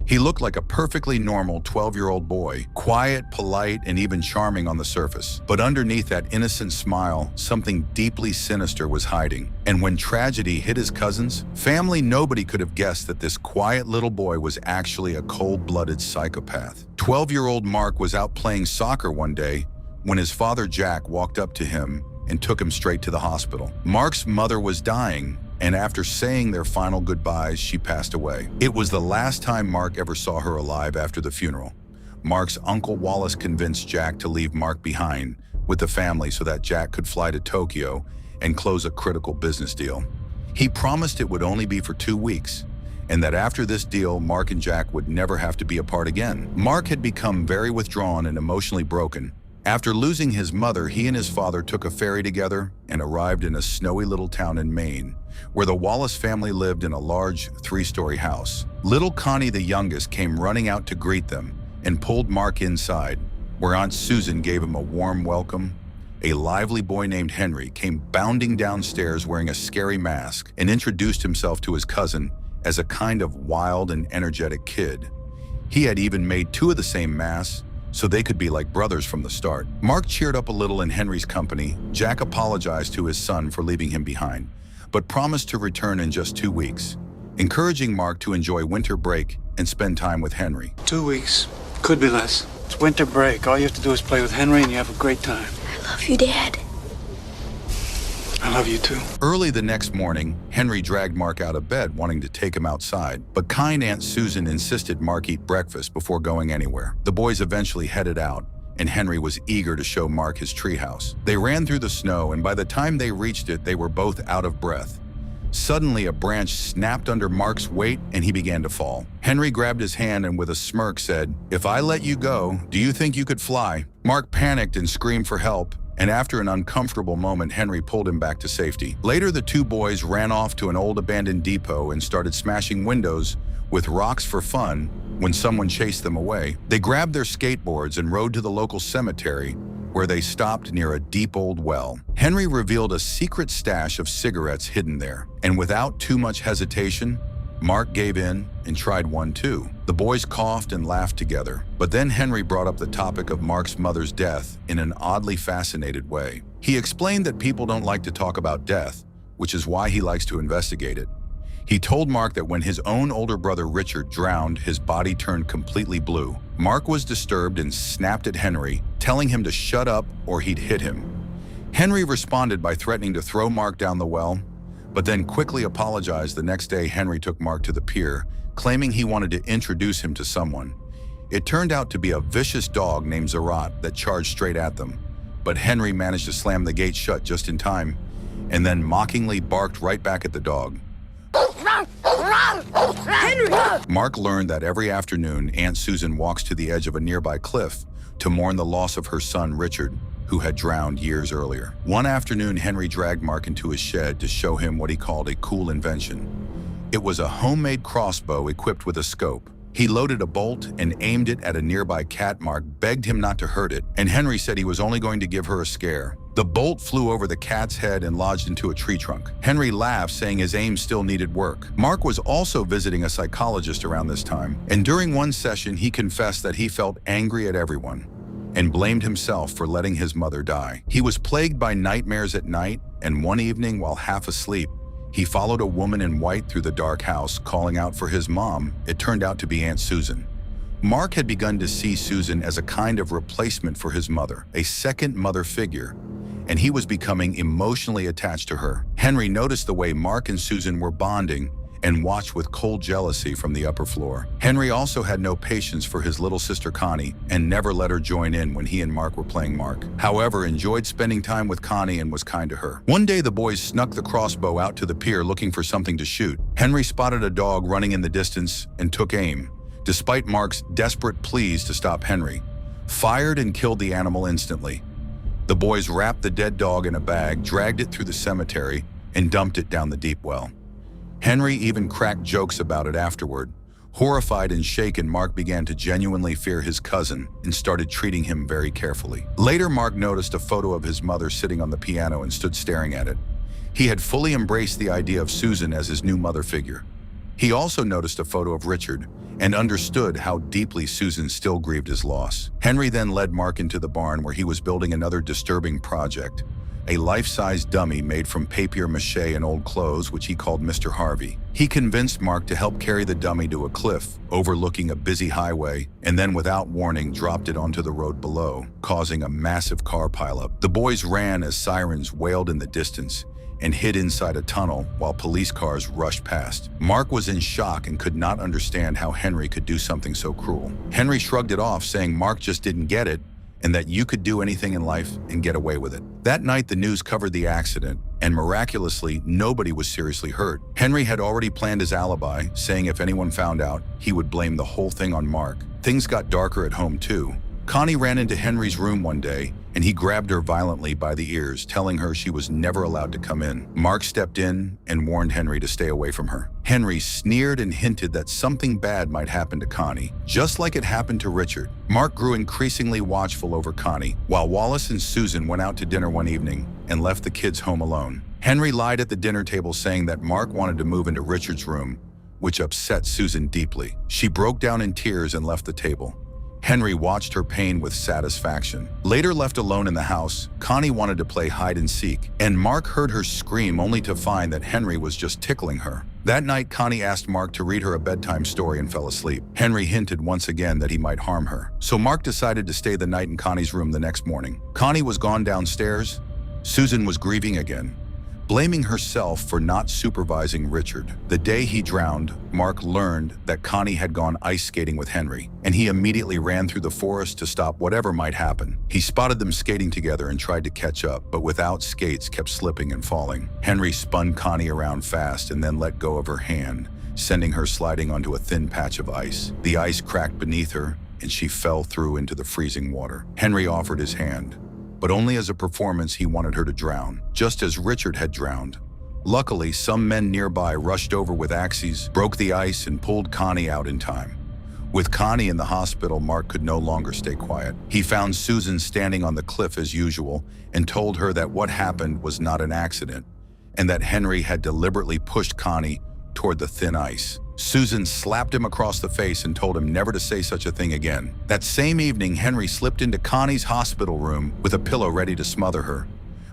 He looked like a perfectly normal 12-year-old boy, quiet, polite, and even charming on the surface. But underneath that innocent smile, something deeply sinister was hiding. And when tragedy hit his cousins, family, nobody could have guessed that this quiet little boy was actually a cold-blooded psychopath. 12-year-old Mark was out playing soccer one day when his father Jack walked up to him and took him straight to the hospital. Mark's mother was dying, and after saying their final goodbyes, she passed away. It was the last time Mark ever saw her alive after the funeral. Mark's uncle Wallace convinced Jack to leave Mark behind with the family so that Jack could fly to Tokyo and close a critical business deal. He promised it would only be for 2 weeks, and that after this deal, Mark and Jack would never have to be apart again. Mark had become very withdrawn and emotionally broken. After losing his mother, he and his father took a ferry together and arrived in a snowy little town in Maine, where the Wallace family lived in a large 3-story house. Little Connie, the youngest, came running out to greet them and pulled Mark inside, where Aunt Susan gave him a warm welcome. A lively boy named Henry came bounding downstairs wearing a scary mask and introduced himself to his cousin as a kind of wild and energetic kid. He had even made 2 of the same masks, so they could be like brothers from the start. Mark cheered up a little in Henry's company. Jack apologized to his son for leaving him behind, but promised to return in just 2 weeks, encouraging Mark to enjoy winter break and spend time with Henry. 2 weeks, could be less. It's winter break. All you have to do is play with Henry and you have a great time. I love you, Dad. I love you too. Early the next morning, Henry dragged Mark out of bed, wanting to take him outside, but kind Aunt Susan insisted Mark eat breakfast before going anywhere. The boys eventually headed out, and Henry was eager to show Mark his treehouse. They ran through the snow, and by the time they reached it, they were both out of breath. Suddenly, a branch snapped under Mark's weight, and he began to fall. Henry grabbed his hand and with a smirk said, "If I let you go, do you think you could fly?" Mark panicked and screamed for help, and after an uncomfortable moment, Henry pulled him back to safety. Later, the 2 boys ran off to an old abandoned depot and started smashing windows with rocks for fun when someone chased them away. They grabbed their skateboards and rode to the local cemetery, where they stopped near a deep old well. Henry revealed a secret stash of cigarettes hidden there, and without too much hesitation, Mark gave in and tried one too. The boys coughed and laughed together, but then Henry brought up the topic of Mark's mother's death in an oddly fascinated way. He explained that people don't like to talk about death, which is why he likes to investigate it. He told Mark that when his own older brother Richard drowned, his body turned completely blue. Mark was disturbed and snapped at Henry, telling him to shut up or he'd hit him. Henry responded by threatening to throw Mark down the well, but then quickly apologized. The next day, Henry took Mark to the pier, claiming he wanted to introduce him to someone. It turned out to be a vicious dog named Zarat that charged straight at them, but Henry managed to slam the gate shut just in time, and then mockingly barked right back at the dog. Henry! Mark learned that every afternoon, Aunt Susan walks to the edge of a nearby cliff to mourn the loss of her son, Richard, who had drowned years earlier. One afternoon, Henry dragged Mark into his shed to show him what he called a cool invention. It was a homemade crossbow equipped with a scope. He loaded a bolt and aimed it at a nearby cat. Mark begged him not to hurt it, and Henry said he was only going to give her a scare. The bolt flew over the cat's head and lodged into a tree trunk. Henry laughed, saying his aim still needed work. Mark was also visiting a psychologist around this time, and during one session, he confessed that he felt angry at everyone and blamed himself for letting his mother die. He was plagued by nightmares at night, and one evening, while half asleep, he followed a woman in white through the dark house, calling out for his mom. It turned out to be Aunt Susan. Mark had begun to see Susan as a kind of replacement for his mother, a second mother figure, and he was becoming emotionally attached to her. Henry noticed the way Mark and Susan were bonding and watched with cold jealousy from the upper floor. Henry also had no patience for his little sister Connie and never let her join in when he and Mark were playing Mark. However, enjoyed spending time with Connie and was kind to her. One day, the boys snuck the crossbow out to the pier looking for something to shoot. Henry spotted a dog running in the distance and took aim, despite Mark's desperate pleas to stop Henry, fired and killed the animal instantly. The boys wrapped the dead dog in a bag, dragged it through the cemetery, and dumped it down the deep well. Henry even cracked jokes about it afterward. Horrified and shaken, Mark began to genuinely fear his cousin and started treating him very carefully. Later, Mark noticed a photo of his mother sitting on the piano and stood staring at it. He had fully embraced the idea of Susan as his new mother figure. He also noticed a photo of Richard and understood how deeply Susan still grieved his loss. Henry then led Mark into the barn where he was building another disturbing project, a life-size dummy made from papier-mâché and old clothes, which he called Mr. Harvey. He convinced Mark to help carry the dummy to a cliff overlooking a busy highway, and then without warning dropped it onto the road below, causing a massive car pileup. The boys ran as sirens wailed in the distance and hid inside a tunnel while police cars rushed past. Mark was in shock and could not understand how Henry could do something so cruel. Henry shrugged it off, saying Mark just didn't get it and that you could do anything in life and get away with it. That night, the news covered the accident, and miraculously, nobody was seriously hurt. Henry had already planned his alibi, saying if anyone found out, he would blame the whole thing on Mark. Things got darker at home too. Connie ran into Henry's room one day, and he grabbed her violently by the ears, telling her she was never allowed to come in. Mark stepped in and warned Henry to stay away from her. Henry sneered and hinted that something bad might happen to Connie, just like it happened to Richard. Mark grew increasingly watchful over Connie, while Wallace and Susan went out to dinner one evening and left the kids home alone. Henry lied at the dinner table, saying that Mark wanted to move into Richard's room, which upset Susan deeply. She broke down in tears and left the table. Henry watched her pain with satisfaction. Later, left alone in the house, Connie wanted to play hide and seek, and Mark heard her scream only to find that Henry was just tickling her. That night, Connie asked Mark to read her a bedtime story and fell asleep. Henry hinted once again that he might harm her, so Mark decided to stay the night in Connie's room the next morning. Connie was gone downstairs. Susan was grieving again, blaming herself for not supervising Richard. The day he drowned, Mark learned that Connie had gone ice skating with Henry, and he immediately ran through the forest to stop whatever might happen. He spotted them skating together and tried to catch up, but without skates kept slipping and falling. Henry spun Connie around fast and then let go of her hand, sending her sliding onto a thin patch of ice. The ice cracked beneath her, and she fell through into the freezing water. Henry offered his hand, but only as a performance. He wanted her to drown, just as Richard had drowned. Luckily, some men nearby rushed over with axes, broke the ice, and pulled Connie out in time. With Connie in the hospital, Mark could no longer stay quiet. He found Susan standing on the cliff as usual and told her that what happened was not an accident and that Henry had deliberately pushed Connie toward the thin ice. Susan slapped him across the face and told him never to say such a thing again. That same evening, Henry slipped into Connie's hospital room with a pillow ready to smother her.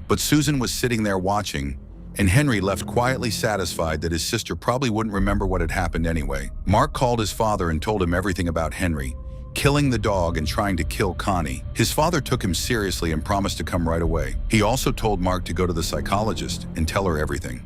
But Susan was sitting there watching, and Henry left quietly satisfied that his sister probably wouldn't remember what had happened anyway. Mark called his father and told him everything about Henry, killing the dog and trying to kill Connie. His father took him seriously and promised to come right away. He also told Mark to go to the psychologist and tell her everything.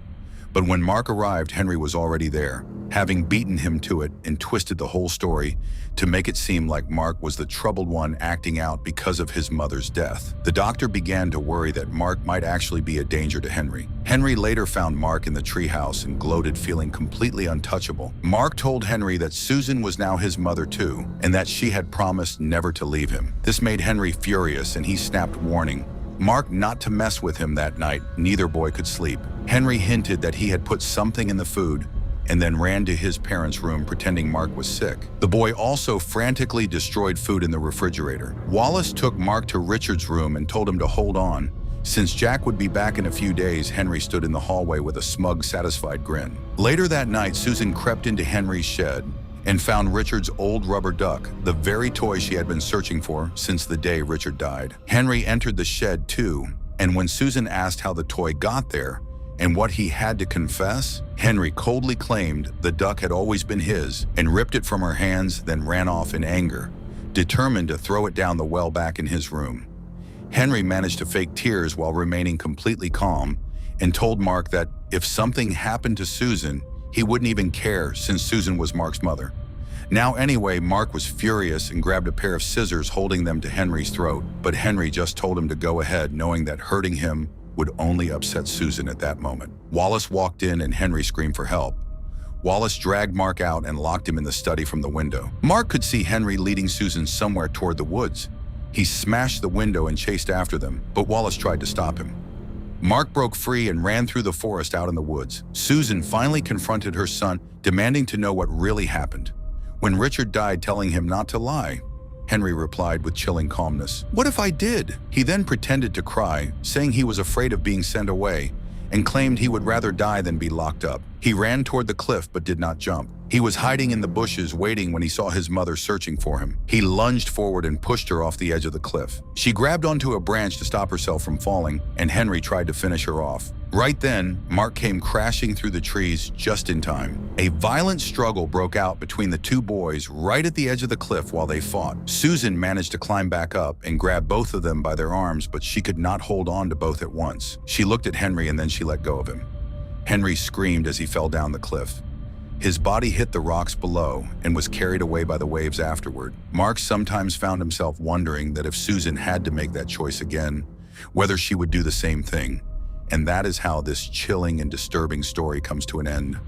But when Mark arrived, Henry was already there, having beaten him to it and twisted the whole story to make it seem like Mark was the troubled one acting out because of his mother's death. The doctor began to worry that Mark might actually be a danger to Henry. Henry later found Mark in the treehouse and gloated, feeling completely untouchable. Mark told Henry that Susan was now his mother too, and that she had promised never to leave him. This made Henry furious, and he snapped, warning Mark not to mess with him that night. Neither boy could sleep. Henry hinted that he had put something in the food and then ran to his parents' room pretending Mark was sick. The boy also frantically destroyed food in the refrigerator. Wallace took Mark to Richard's room and told him to hold on. Since Jack would be back in a few days, Henry stood in the hallway with a smug, satisfied grin. Later that night, Susan crept into Henry's shed and found Richard's old rubber duck, the very toy she had been searching for since the day Richard died. Henry entered the shed too, and when Susan asked how the toy got there and what he had to confess, Henry coldly claimed the duck had always been his and ripped it from her hands, then ran off in anger, determined to throw it down the well back in his room. Henry managed to fake tears while remaining completely calm and told Mark that if something happened to Susan, he wouldn't even care since Susan was Mark's mother. Now anyway, Mark was furious and grabbed a pair of scissors, holding them to Henry's throat, but Henry just told him to go ahead, knowing that hurting him would only upset Susan at that moment. Wallace walked in and Henry screamed for help. Wallace dragged Mark out and locked him in the study from the window. Mark could see Henry leading Susan somewhere toward the woods. He smashed the window and chased after them, but Wallace tried to stop him. Mark broke free and ran through the forest out in the woods. Susan finally confronted her son, demanding to know what really happened. When Richard died, telling him not to lie, Henry replied with chilling calmness, "What if I did?" He then pretended to cry, saying he was afraid of being sent away and claimed he would rather die than be locked up. He ran toward the cliff but did not jump. He was hiding in the bushes waiting when he saw his mother searching for him. He lunged forward and pushed her off the edge of the cliff. She grabbed onto a branch to stop herself from falling, and Henry tried to finish her off. Right then, Mark came crashing through the trees just in time. A violent struggle broke out between the two boys right at the edge of the cliff while they fought. Susan managed to climb back up and grab both of them by their arms, but she could not hold on to both at once. She looked at Henry and then she let go of him. Henry screamed as he fell down the cliff. His body hit the rocks below and was carried away by the waves afterward. Mark sometimes found himself wondering that if Susan had to make that choice again, whether she would do the same thing. And that is how this chilling and disturbing story comes to an end.